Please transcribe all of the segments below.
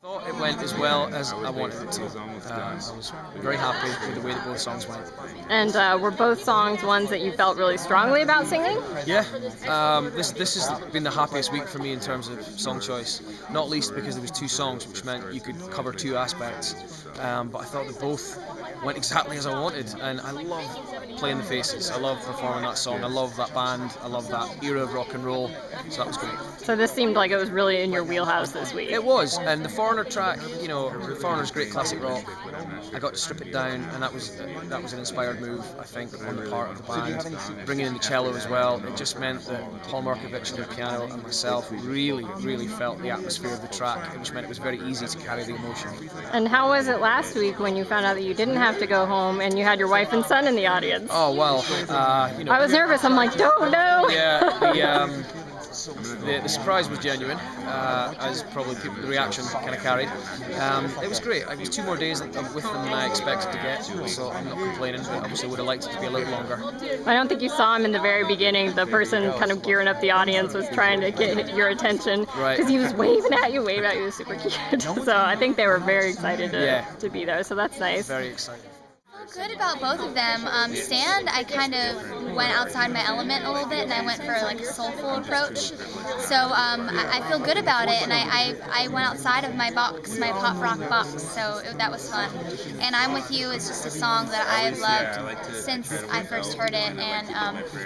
Thought it went as well as I wanted it to. I was very happy with the way that both songs went. And were both songs ones that you felt really strongly about singing? Yeah, this has been the happiest week for me in terms of song choice. Not least because there was two songs, which meant you could cover two aspects. But I thought that both went exactly as I wanted, and I love playing the faces. I love performing that song. I love that band. I love that era of rock and roll. So that was great. So this seemed like it was really in your wheelhouse this week. It was, and the Foreigner track, the Foreigner's great classic rock. I got to strip it down, and that was an inspired move, I think, on the part of the band. Bringing in the cello as well, it just meant that Paul Markovich on the piano and myself really felt the atmosphere of the track, which meant it was very easy to carry the emotion. And how was it last week when you found out that you didn't have to go home and you had your wife and son in the audience? Oh well, I was nervous. I'm like, don't know. Yeah, the surprise was genuine, as probably the reaction kind of carried. It was great. It was 2 more days with them than I expected to get, so I'm not complaining, but obviously would have liked it to be a little longer. I don't think you saw him in the very beginning. The person kind of gearing up the audience was trying to get your attention because he was waving at you. It was super cute. So I think they were very excited to be there, so that's nice. Very excited. Good about both of them. Stand, I kind of went outside my element a little bit, and I went for like a soulful approach. So I feel good about it, and I went outside of my box, my pop rock box. So that was fun. And I'm With You is just a song that I've loved since I first heard it, and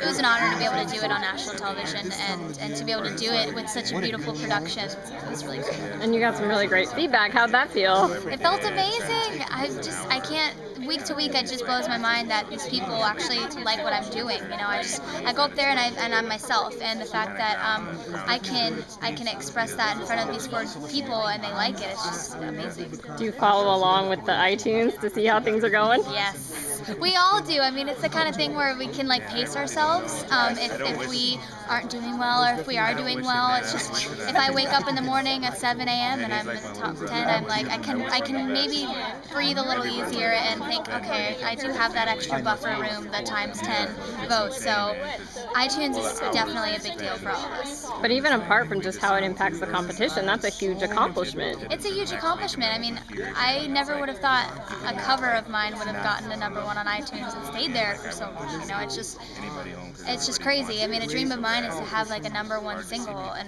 it was an honor to be able to do it on national television and to be able to do it with such a beautiful production. It was really great. And you got some really great feedback. How'd that feel? It felt amazing. I can't. Week to week, it just blows my mind that these people actually like what I'm doing. I go up there and I'm myself, and the fact that I can express that in front of these 4 people and they like it, it's just amazing. Do you follow along with the iTunes to see how things are going? Yes, we all do. I mean, it's the kind of thing where we can like pace ourselves. If we aren't doing well or if we are doing well, it's just if I wake up in the morning at 7 a.m. and I'm in the top 10, I'm like I can maybe breathe a little easier and think, okay, I do have that extra buffer room, the times 10 votes. So iTunes is definitely a big deal for all of us. But even apart from just how it impacts the competition, that's a huge accomplishment. It's a huge accomplishment. I mean, I never would have thought a cover of mine would have gotten to #1 on iTunes and stayed there for so long. It's just crazy. I mean, a dream of mine is to have like a #1 single in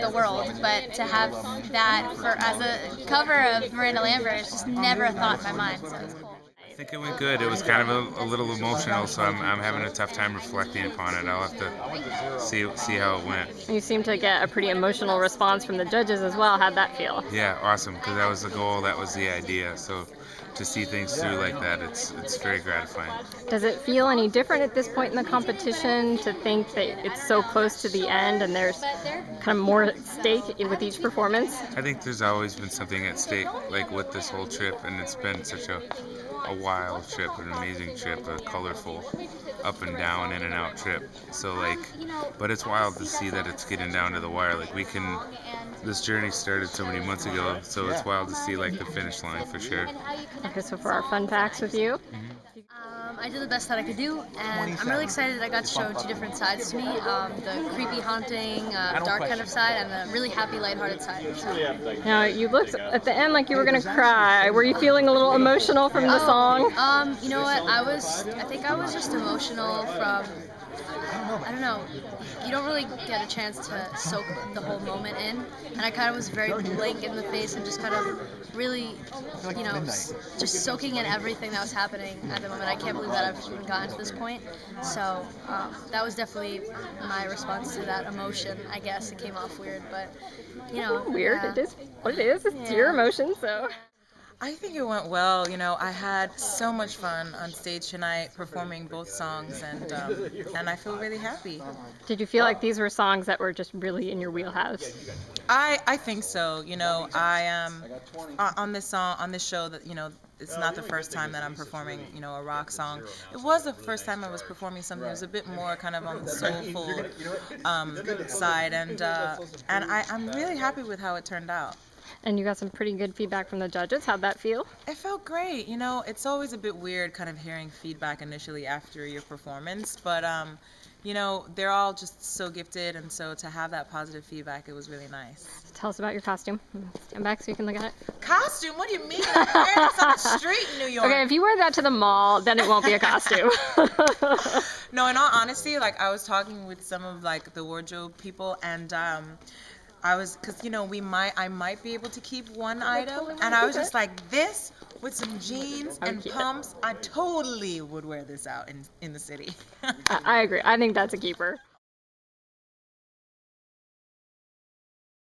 the world, but to have that as a cover of Miranda Lambert is just never a thought in my mind. So it's cool. I think it went good. It was kind of a little emotional, so I'm having a tough time reflecting upon it. I'll have to see how it went. You seem to get a pretty emotional response from the judges as well. How'd that feel? Yeah, awesome, because that was the goal, that was the idea. So to see things through like that, it's very gratifying. Does it feel any different at this point in the competition to think that it's so close to the end and there's kind of more at stake with each performance? I think there's always been something at stake, like with this whole trip, and it's been such a wild trip, an amazing trip, a colorful up and down, in and out trip. So but it's wild to see that it's getting down to the wire. This journey started so many months ago, so it's wild to see the finish line for sure. Okay, so for our fun facts with you. I did the best that I could do, and I'm really excited that I got to show 2 different sides to me, the creepy, haunting, dark kind of side, and the really happy, lighthearted side. So. Now, you looked at the end like you were going to cry. Were you feeling a little emotional from the song? You know what, I think I was just emotional from, I don't know, you don't really get a chance to soak the whole moment in, and I kind of was very blank in the face and just kind of really, just soaking in everything that was happening at the moment. I can't believe that I've even gotten to this point, so that was definitely my response to that emotion, I guess. It came off weird, but, Weird, yeah. It is what it is. It's your emotion, so... I think it went well. I had so much fun on stage tonight performing both songs, and I feel really happy. Did you feel like these were songs that were just really in your wheelhouse? I think so. I am on this show that it's not the first time that I'm performing a rock song. It was the first time I was performing something that was a bit more kind of on the soulful side, and I'm really happy with how it turned out. And you got some pretty good feedback from the judges. How'd that feel? It felt great. It's always a bit weird kind of hearing feedback initially after your performance, but you know, they're all just so gifted, and so to have that positive feedback, it was really nice. Tell us about your costume. Stand back so you can look at it. Costume? What do you mean? I'm wearing this on the street in New York. Okay, if you wear that to the mall, then it won't be a costume. No, in all honesty, like I was talking with some of like the wardrobe people, and I was, cause you know I might be able to keep one item, and I was just like, this with some jeans and pumps, I totally would wear this out in the city. I agree. I think that's a keeper.